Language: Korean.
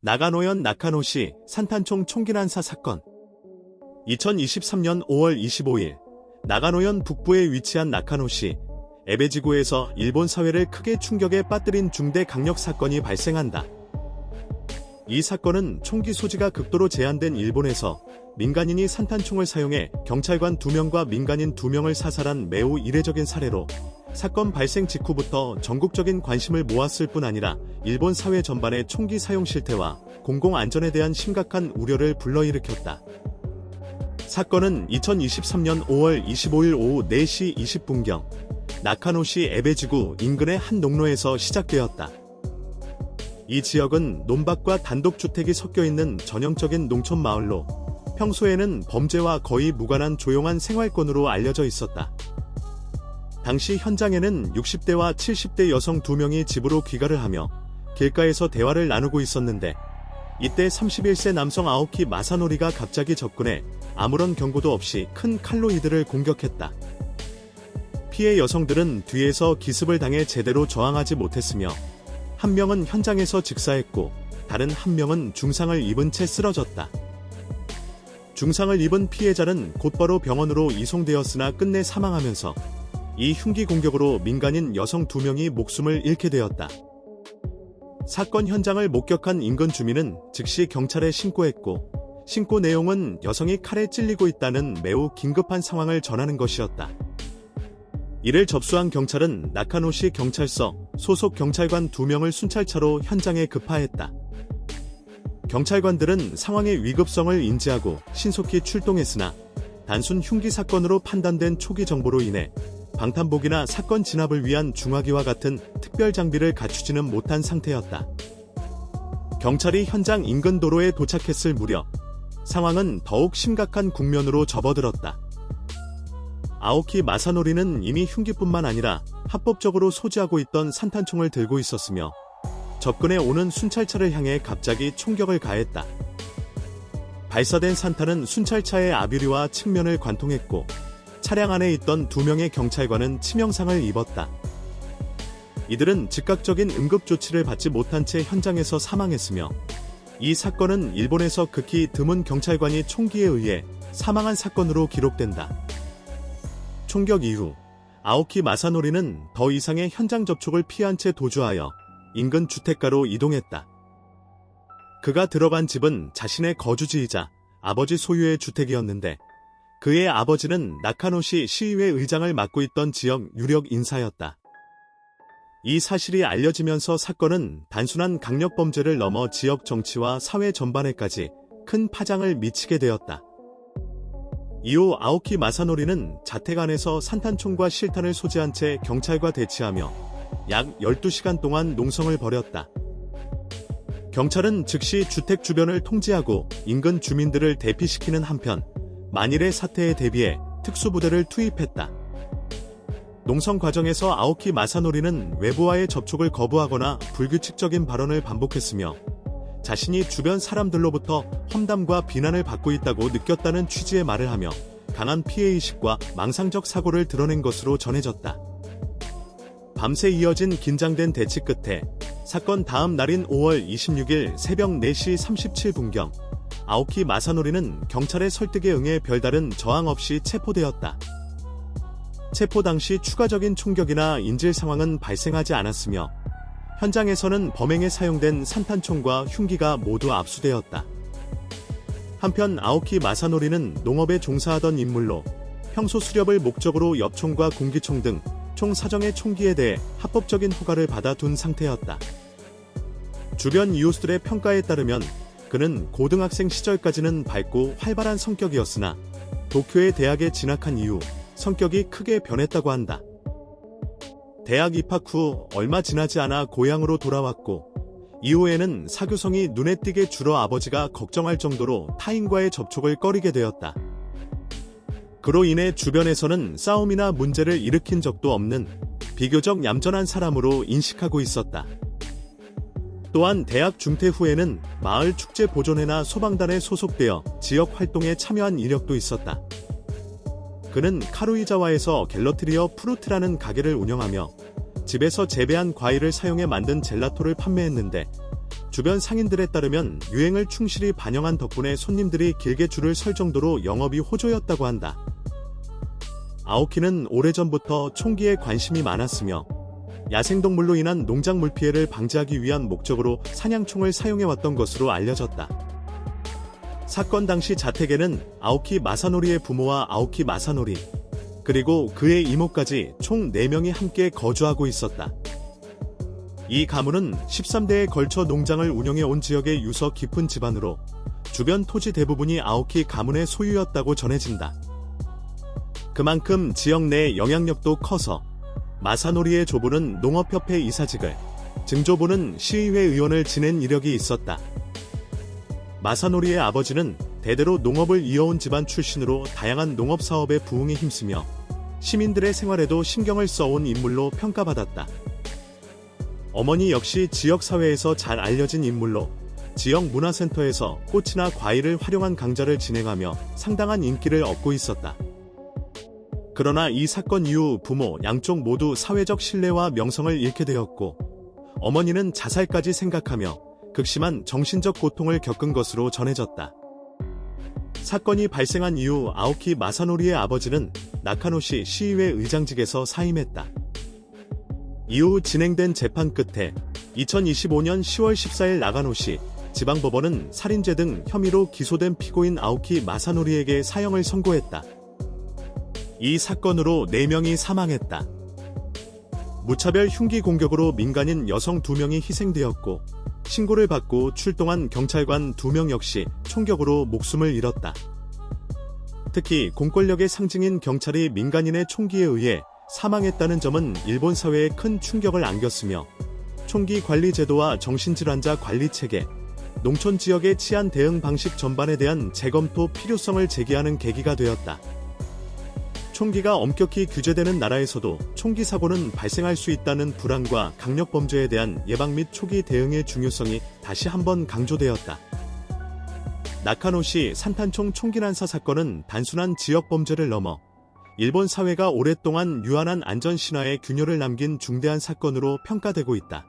나가노현 나카노시 산탄총 총기 난사 사건. 2023년 5월 25일 나가노현 북부에 위치한 나카노시 에베지구에서 일본 사회를 크게 충격에 빠뜨린 중대 강력 사건이 발생한다. 이 사건은 총기 소지가 극도로 제한된 일본에서 민간인이 산탄총을 사용해 경찰관 2명과 민간인 2명을 사살한 매우 이례적인 사례로 사건 발생 직후부터 전국적인 관심을 모았을 뿐 아니라 일본 사회 전반의 총기 사용 실태와 공공안전에 대한 심각한 우려를 불러일으켰다. 사건은 2023년 5월 25일 오후 4시 20분경 나카노시 에베지구 인근의 한 농로에서 시작되었다. 이 지역은 논밭과 단독주택이 섞여있는 전형적인 농촌 마을로 평소에는 범죄와 거의 무관한 조용한 생활권으로 알려져 있었다. 당시 현장에는 60대와 70대 여성 2명이 집으로 귀가를 하며 길가에서 대화를 나누고 있었는데 이때 31세 남성 아오키 마사노리가 갑자기 접근해 아무런 경고도 없이 큰 칼로 이들을 공격했다. 피해 여성들은 뒤에서 기습을 당해 제대로 저항하지 못했으며 한 명은 현장에서 직사했고 다른 한 명은 중상을 입은 채 쓰러졌다. 중상을 입은 피해자는 곧바로 병원으로 이송되었으나 끝내 사망하면서 이 흉기 공격으로 민간인 여성 2명이 목숨을 잃게 되었다. 사건 현장을 목격한 인근 주민은 즉시 경찰에 신고했고 신고 내용은 여성이 칼에 찔리고 있다는 매우 긴급한 상황을 전하는 것이었다. 이를 접수한 경찰은 나카노시 경찰서 소속 경찰관 2명을 순찰차로 현장에 급파했다. 경찰관들은 상황의 위급성을 인지하고 신속히 출동했으나 단순 흉기 사건으로 판단된 초기 정보로 인해 방탄복이나 사건 진압을 위한 중화기와 같은 특별 장비를 갖추지는 못한 상태였다. 경찰이 현장 인근 도로에 도착했을 무렵 상황은 더욱 심각한 국면으로 접어들었다. 아오키 마사노리는 이미 흉기뿐만 아니라 합법적으로 소지하고 있던 산탄총을 들고 있었으며 접근해 오는 순찰차를 향해 갑자기 총격을 가했다. 발사된 산탄은 순찰차의 아비류와 측면을 관통했고 차량 안에 있던 2명의 경찰관은 치명상을 입었다. 이들은 즉각적인 응급조치를 받지 못한 채 현장에서 사망했으며 이 사건은 일본에서 극히 드문 경찰관이 총기에 의해 사망한 사건으로 기록된다. 총격 이후 아오키 마사노리는 더 이상의 현장 접촉을 피한 채 도주하여 인근 주택가로 이동했다. 그가 들어간 집은 자신의 거주지이자 아버지 소유의 주택이었는데 그의 아버지는 나카노시 시의회 의장을 맡고 있던 지역 유력 인사였다. 이 사실이 알려지면서 사건은 단순한 강력범죄를 넘어 지역 정치와 사회 전반에까지 큰 파장을 미치게 되었다. 이후 아오키 마사노리는 자택 안에서 산탄총과 실탄을 소지한 채 경찰과 대치하며 약 12시간 동안 농성을 벌였다. 경찰은 즉시 주택 주변을 통제하고 인근 주민들을 대피시키는 한편 만일의 사태에 대비해 특수부대를 투입했다. 농성 과정에서 아오키 마사노리는 외부와의 접촉을 거부하거나 불규칙적인 발언을 반복했으며 자신이 주변 사람들로부터 험담과 비난을 받고 있다고 느꼈다는 취지의 말을 하며 강한 피해의식과 망상적 사고를 드러낸 것으로 전해졌다. 밤새 이어진 긴장된 대치 끝에 사건 다음 날인 5월 26일 새벽 4시 37분경 아오키 마사노리는 경찰의 설득에 응해 별다른 저항 없이 체포되었다. 체포 당시 추가적인 총격이나 인질 상황은 발생하지 않았으며 현장에서는 범행에 사용된 산탄총과 흉기가 모두 압수되었다. 한편 아오키 마사노리는 농업에 종사하던 인물로 평소 수렵을 목적으로 엽총과 공기총 등 총 사정의 총기에 대해 합법적인 허가를 받아둔 상태였다. 주변 이웃들의 평가에 따르면 그는 고등학생 시절까지는 밝고 활발한 성격이었으나 도쿄의 대학에 진학한 이후 성격이 크게 변했다고 한다. 대학 입학 후 얼마 지나지 않아 고향으로 돌아왔고 이후에는 사교성이 눈에 띄게 줄어 아버지가 걱정할 정도로 타인과의 접촉을 꺼리게 되었다. 그로 인해 주변에서는 싸움이나 문제를 일으킨 적도 없는 비교적 얌전한 사람으로 인식하고 있었다. 또한 대학 중퇴 후에는 마을 축제 보존회나 소방단에 소속되어 지역 활동에 참여한 이력도 있었다. 그는 카루이자와에서 갤러트리어 프루트라는 가게를 운영하며 집에서 재배한 과일을 사용해 만든 젤라토를 판매했는데 주변 상인들에 따르면 유행을 충실히 반영한 덕분에 손님들이 길게 줄을 설 정도로 영업이 호조였다고 한다. 아오키는 오래전부터 총기에 관심이 많았으며 야생동물로 인한 농작물 피해를 방지하기 위한 목적으로 사냥총을 사용해왔던 것으로 알려졌다. 사건 당시 자택에는 아오키 마사노리의 부모와 아오키 마사노리, 그리고 그의 이모까지 총 4명이 함께 거주하고 있었다. 이 가문은 13대에 걸쳐 농장을 운영해 온 지역의 유서 깊은 집안으로 주변 토지 대부분이 아오키 가문의 소유였다고 전해진다. 그만큼 지역 내 영향력도 커서 마사노리의 조부는 농업협회 이사직을, 증조부는 시의회 의원을 지낸 이력이 있었다. 마사노리의 아버지는 대대로 농업을 이어온 집안 출신으로 다양한 농업사업에 부응에 힘쓰며 시민들의 생활에도 신경을 써온 인물로 평가받았다. 어머니 역시 지역사회에서 잘 알려진 인물로 지역 문화센터에서 꽃이나 과일을 활용한 강좌를 진행하며 상당한 인기를 얻고 있었다. 그러나 이 사건 이후 부모 양쪽 모두 사회적 신뢰와 명성을 잃게 되었고 어머니는 자살까지 생각하며 극심한 정신적 고통을 겪은 것으로 전해졌다. 사건이 발생한 이후 아오키 마사노리의 아버지는 나카노시 시의회 의장직에서 사임했다. 이후 진행된 재판 끝에 2025년 10월 14일 나가노시 지방법원은 살인죄 등 혐의로 기소된 피고인 아오키 마사노리에게 사형을 선고했다. 이 사건으로 4명이 사망했다. 무차별 흉기 공격으로 민간인 여성 2명이 희생되었고 신고를 받고 출동한 경찰관 2명 역시 총격으로 목숨을 잃었다. 특히 공권력의 상징인 경찰이 민간인의 총기에 의해 사망했다는 점은 일본 사회에 큰 충격을 안겼으며 총기 관리 제도와 정신질환자 관리 체계, 농촌 지역의 치안 대응 방식 전반에 대한 재검토 필요성을 제기하는 계기가 되었다. 총기가 엄격히 규제되는 나라에서도 총기 사고는 발생할 수 있다는 불안과 강력 범죄에 대한 예방 및 초기 대응의 중요성이 다시 한번 강조되었다. 나카노시 산탄총 총기 난사 사건은 단순한 지역 범죄를 넘어 일본 사회가 오랫동안 유한한 안전 신화의 균열을 남긴 중대한 사건으로 평가되고 있다.